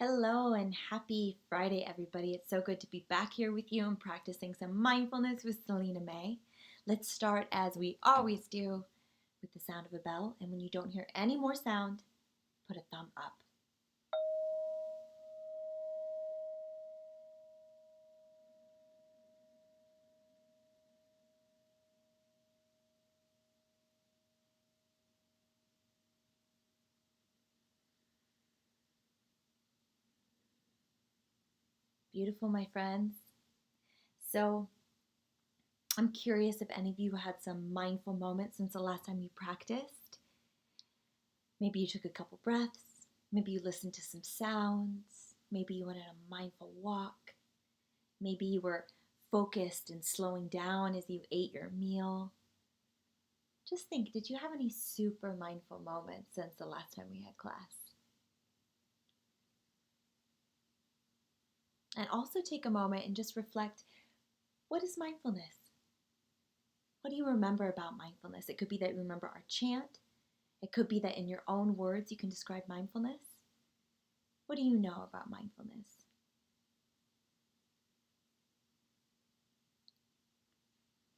Hello and happy Friday, everybody. It's so good to be back here with you and practicing some mindfulness with Salina May. Let's start as we always do with the sound of a bell. And when you don't hear any more sound, put a thumb up. Beautiful, my friends. So I'm curious if any of you had some mindful moments since the last time you practiced. Maybe you took a couple breaths. Maybe you listened to some sounds. Maybe you went on a mindful walk. Maybe you were focused and slowing down as you ate your meal. Just think, did you have any super mindful moments since the last time we had class? And also take a moment and just reflect, what is mindfulness? What do you remember about mindfulness? It could be that you remember our chant. It could be that in your own words you can describe mindfulness. What do you know about mindfulness?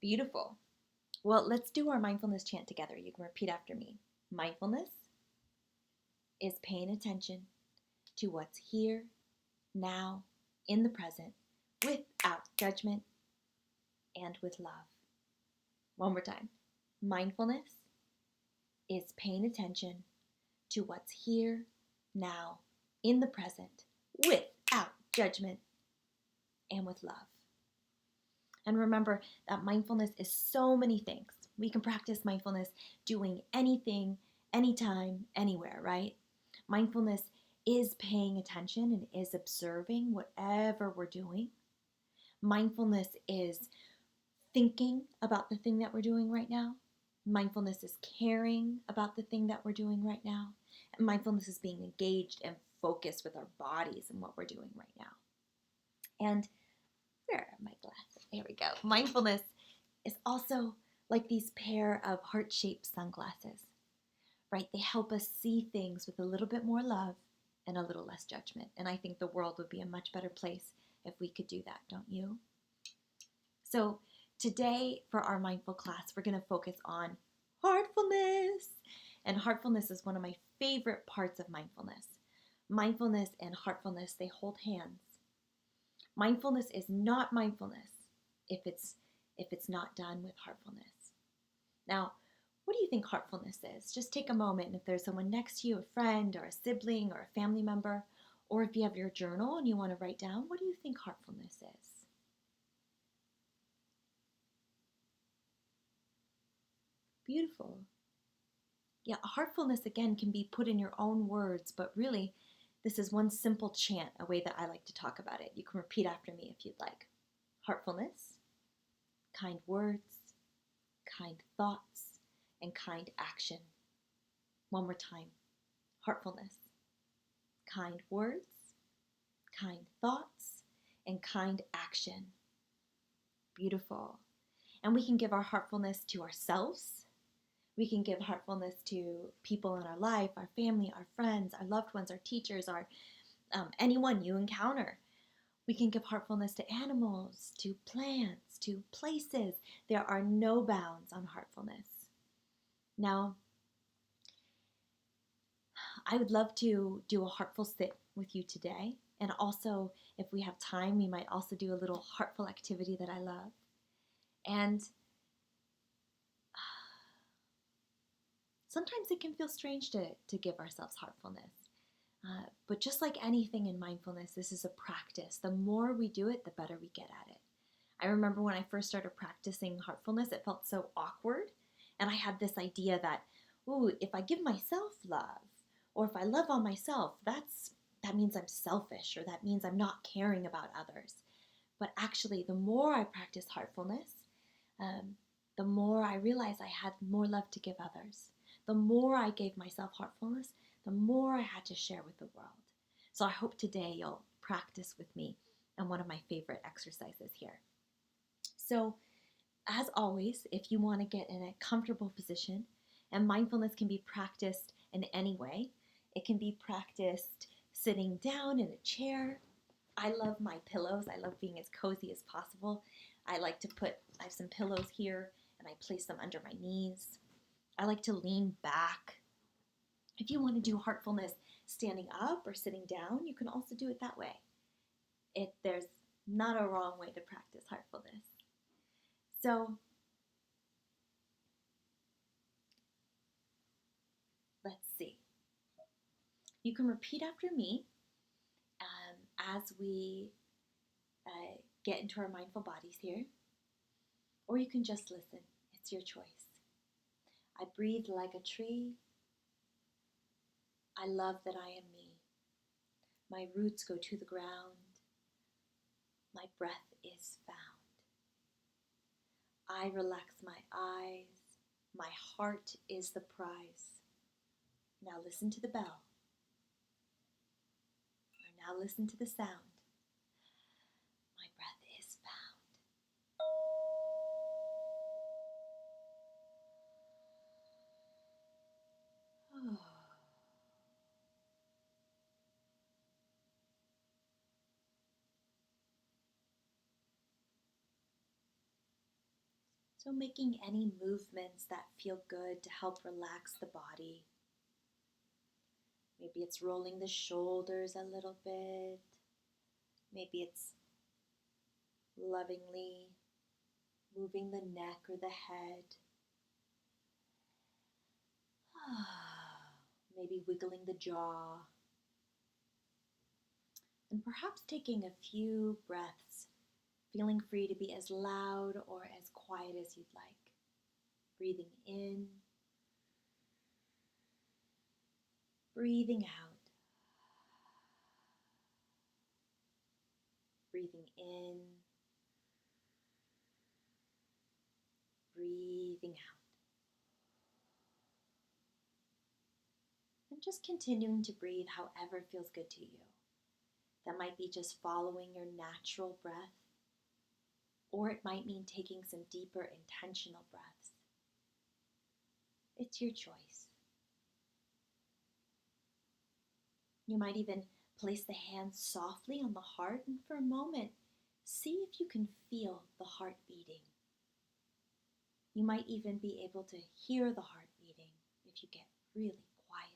Beautiful. Well, let's do our mindfulness chant together. You can repeat after me. Mindfulness is paying attention to what's here, now, in the present, without judgment and with love. One more time. Mindfulness is paying attention to what's here, now, in the present, without judgment and with love. And remember that mindfulness is so many things. We can practice mindfulness doing anything, anytime, anywhere, right? Mindfulness is paying attention and is observing whatever we're doing. Mindfulness is thinking about the thing that we're doing right now. Mindfulness is caring about the thing that we're doing right now. And mindfulness is being engaged and focused with our bodies and what we're doing right now. And where are my glasses? There we go. Mindfulness is also like these pair of heart-shaped sunglasses, right? They help us see things with a little bit more love and a little less judgment. And I think the world would be a much better place if we could do that, don't you? So today for our mindful class, we're going to focus on heartfulness. And heartfulness is one of my favorite parts of mindfulness. Mindfulness and heartfulness, they hold hands. Mindfulness is not mindfulness if it's not done with heartfulness. Now, what do you think heartfulness is? Just take a moment, and if there's someone next to you, a friend or a sibling or a family member, or if you have your journal and you want to write down, what do you think heartfulness is? Beautiful. Yeah, heartfulness again can be put in your own words, but really this is one simple chant, a way that I like to talk about it. You can repeat after me if you'd like. Heartfulness, kind words, kind thoughts, and kind action. One more time. Heartfulness, kind words, kind thoughts, and kind action. Beautiful. And we can give our heartfulness to ourselves. We can give heartfulness to people in our life, our family, our friends, our loved ones, our teachers, our anyone you encounter. We can give heartfulness to animals, to plants, to places. There are no bounds on heartfulness. Now, I would love to do a heartful sit with you today. And also, if we have time, we might also do a little heartful activity that I love. And sometimes it can feel strange to give ourselves heartfulness. But just like anything in mindfulness, this is a practice. The more we do it, the better we get at it. I remember when I first started practicing heartfulness, it felt so awkward. And I had this idea that, ooh, if I give myself love, or if I love on myself, that means I'm selfish, or that means I'm not caring about others. But actually, the more I practice heartfulness, the more I realized I had more love to give others. The more I gave myself heartfulness, the more I had to share with the world. So I hope today you'll practice with me on one of my favorite exercises here. So as always, if you want to get in a comfortable position, and mindfulness can be practiced in any way. It can be practiced sitting down in a chair. I love my pillows. I love being as cozy as possible. I have some pillows here and I place them under my knees. I like to lean back. If you want to do heartfulness standing up or sitting down, you can also do it that way. There's not a wrong way to practice heartfulness. So let's see. You can repeat after me as we get into our mindful bodies here, or you can just listen. It's your choice. I breathe like a tree. I love that I am me. My roots go to the ground. My breath is found. I relax my eyes. My heart is the prize. Now listen to the bell. Or now listen to the sound. My breath is found. So making any movements that feel good to help relax the body. Maybe it's rolling the shoulders a little bit. Maybe it's lovingly moving the neck or the head. Maybe wiggling the jaw. And perhaps taking a few breaths, feeling free to be as loud or as quiet as you'd like. Breathing in, breathing out. Breathing in, breathing out. And just continuing to breathe however feels good to you. That might be just following your natural breath, or it might mean taking some deeper intentional breaths. It's your choice. You might even place the hands softly on the heart, and for a moment, see if you can feel the heart beating. You might even be able to hear the heart beating if you get really quiet.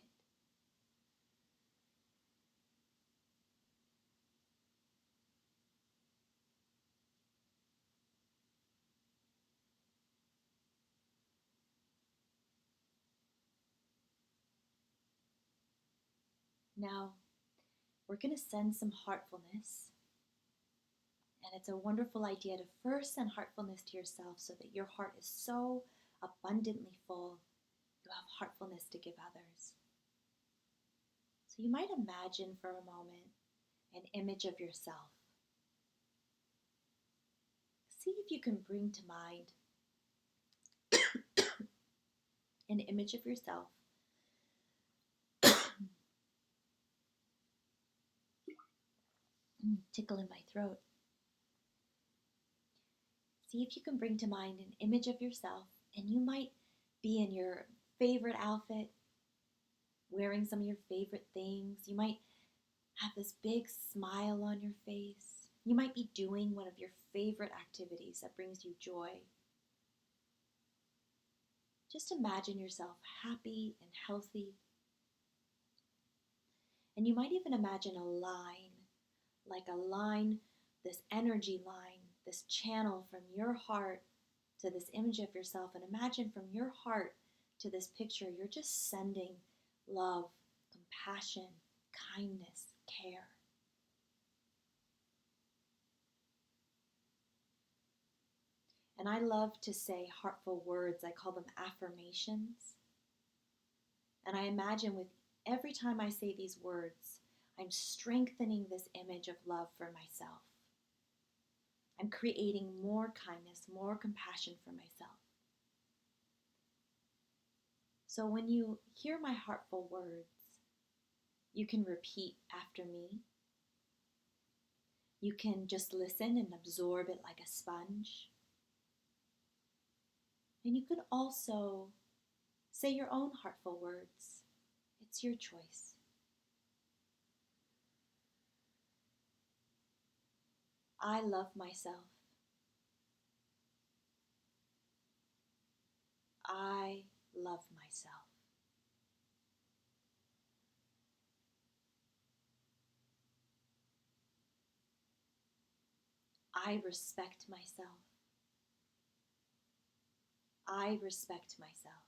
Now, we're going to send some heartfulness. And it's a wonderful idea to first send heartfulness to yourself so that your heart is so abundantly full, you have heartfulness to give others. So you might imagine for a moment an image of yourself. See if you can bring to mind an image of yourself tickle in my throat. See if you can bring to mind an image of yourself, and you might be in your favorite outfit, wearing some of your favorite things. You might have this big smile on your face. You might be doing one of your favorite activities that brings you joy. Just imagine yourself happy and healthy. And you might even imagine a line, this energy line, this channel from your heart to this image of yourself. And imagine from your heart to this picture, you're just sending love, compassion, kindness, care. And I love to say heartful words. I call them affirmations. And I imagine with every time I say these words, I'm strengthening this image of love for myself. I'm creating more kindness, more compassion for myself. So when you hear my heartful words, you can repeat after me. You can just listen and absorb it like a sponge. And you could also say your own heartful words. It's your choice. I love myself. I love myself. I respect myself. I respect myself.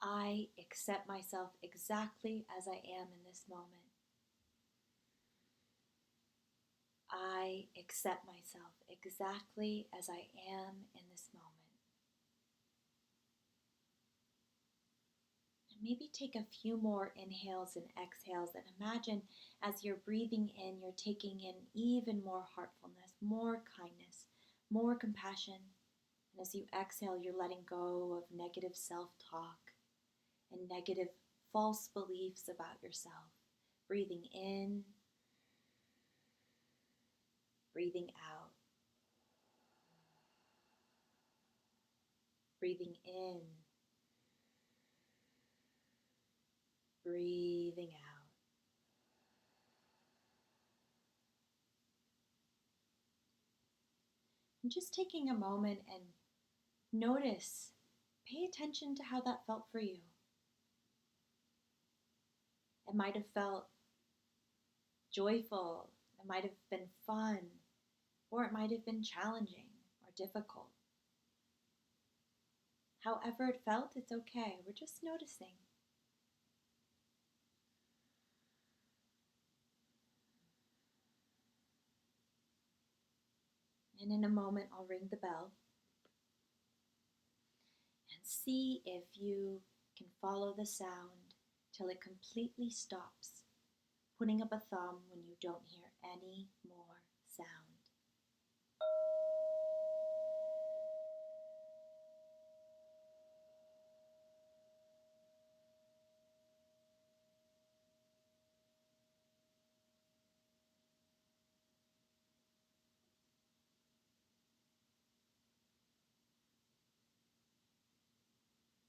I accept myself exactly as I am in this moment. I accept myself exactly as I am in this moment. And maybe take a few more inhales and exhales and imagine as you're breathing in, you're taking in even more heartfulness, more kindness, more compassion. And as you exhale, you're letting go of negative self-talk and negative false beliefs about yourself. Breathing in, breathing out. Breathing in, breathing out. And just taking a moment and notice, pay attention to how that felt for you. It might have felt joyful, it might have been fun, or it might have been challenging or difficult. However it felt, it's okay. We're just noticing. And in a moment, I'll ring the bell and see if you can follow the sound till it completely stops, putting up a thumb when you don't hear any more sound.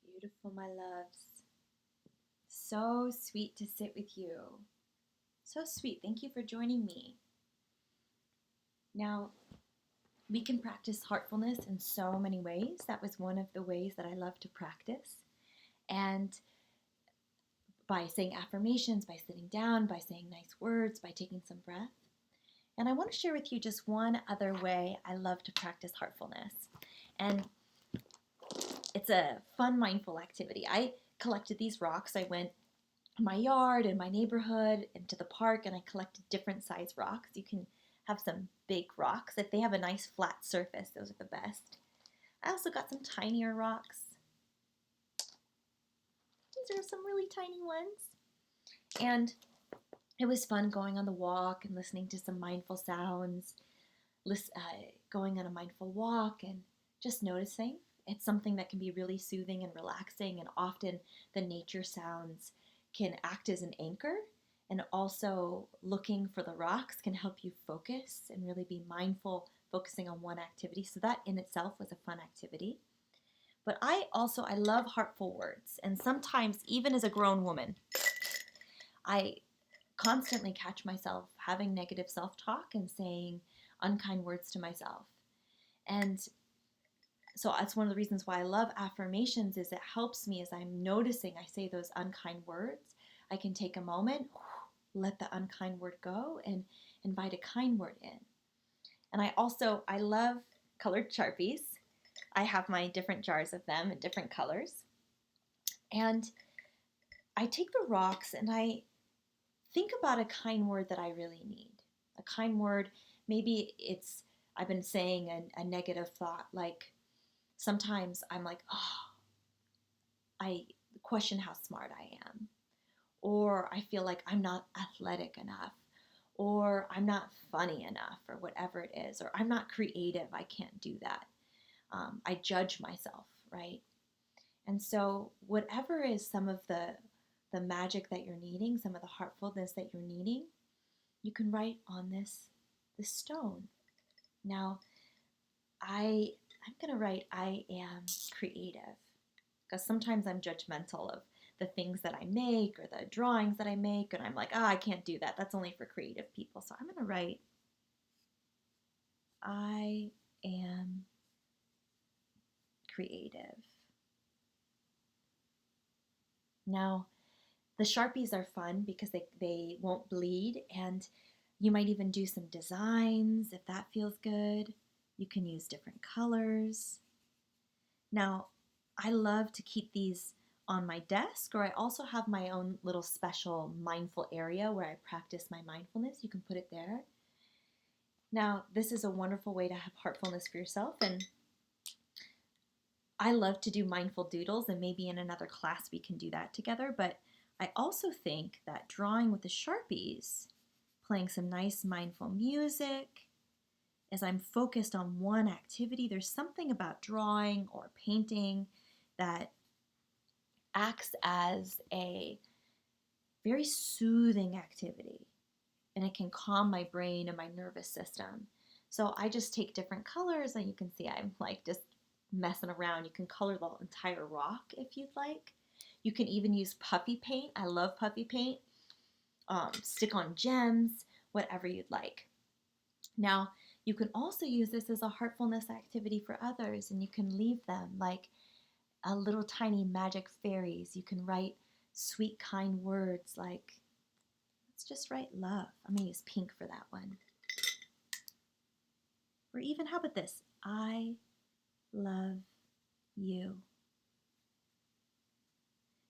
Beautiful, my loves. So sweet to sit with you. So sweet. Thank you for joining me. Now, we can practice heartfulness in so many ways. That was one of the ways that I love to practice. And by saying affirmations, by sitting down, by saying nice words, by taking some breath. And I want to share with you just one other way I love to practice heartfulness. And it's a fun, mindful activity. I collected these rocks. I went in my yard, in my neighborhood, into the park, and I collected different size rocks. You can have some big rocks. If they have a nice flat surface, those are the best. I also got some tinier rocks. These are some really tiny ones. And it was fun going on the walk and listening to some mindful sounds, going on a mindful walk and just noticing. It's something that can be really soothing and relaxing, and often the nature sounds can act as an anchor, and also looking for the rocks can help you focus and really be mindful, focusing on one activity. So that in itself was a fun activity. But I love heartful words, and sometimes even as a grown woman, I constantly catch myself having negative self-talk and saying unkind words to myself. And so that's one of the reasons why I love affirmations, is it helps me as I'm noticing I say those unkind words. I can take a moment, let the unkind word go, and invite a kind word in. And I love colored Sharpies. I have my different jars of them in different colors. And I take the rocks and I think about a kind word that I really need. A kind word, maybe I've been saying a negative thought, like sometimes I'm like, oh, I question how smart I am. Or I feel like I'm not athletic enough. Or I'm not funny enough, or whatever it is. Or I'm not creative, I can't do that. I judge myself, right? And so whatever is some of the magic that you're needing, some of the heartfulness that you're needing, you can write on this stone. Now, I'm going to write, I am creative. because sometimes I'm judgmental of the things that I make or the drawings that I make, and I'm like, oh, I can't do that. That's only for creative people. So I'm going to write, I am creative. Now, the Sharpies are fun because they won't bleed, and you might even do some designs if that feels good. You can use different colors. Now, I love to keep these on my desk, or I also have my own little special mindful area where I practice my mindfulness. You can put it there. Now, this is a wonderful way to have heartfulness for yourself, and I love to do mindful doodles, and maybe in another class we can do that together, but I also think that drawing with the Sharpies, playing some nice mindful music, as I'm focused on one activity, there's something about drawing or painting that acts as a very soothing activity, and it can calm my brain and my nervous system. So I just take different colors, and you can see I'm like just messing around. You can color the entire rock if you'd like. You can even use puffy paint. I love puffy paint. Stick on gems, whatever you'd like. Now, you can also use this as a heartfulness activity for others, and you can leave them like a little tiny magic fairies. You can write sweet, kind words like, let's just write love. I'm going to use pink for that one. Or even, how about this? I love you.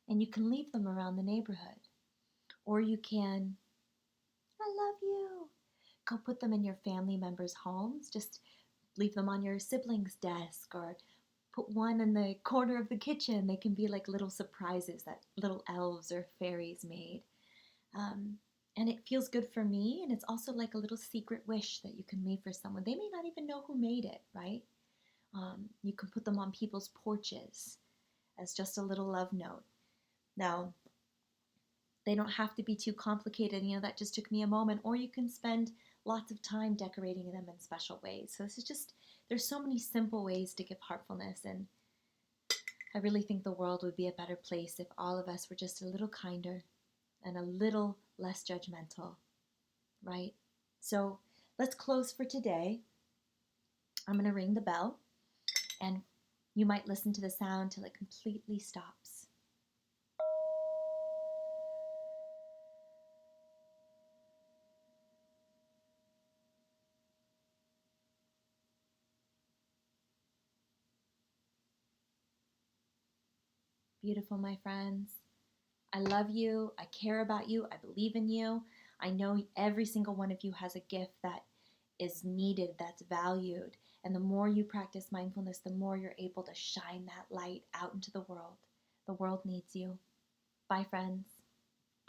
And you can leave them around the neighborhood. Or you can, I love you. Go put them in your family members' homes. Just leave them on your sibling's desk, or put one in the corner of the kitchen. They can be like little surprises that little elves or fairies made. And it feels good for me, and it's also like a little secret wish that you can make for someone. They may not even know who made it, right? You can put them on people's porches as just a little love note. Now, they don't have to be too complicated. That just took me a moment. Or you can spend lots of time decorating them in special ways. So this is just, there's so many simple ways to give heartfulness, and I really think the world would be a better place if all of us were just a little kinder and a little less judgmental, right? So let's close for today. I'm going to ring the bell, and you might listen to the sound till it completely stops. Beautiful, my friends. I love you. I care about you. I believe in you. I know every single one of you has a gift that is needed, that's valued. And the more you practice mindfulness, the more you're able to shine that light out into the world. The world needs you. Bye, friends.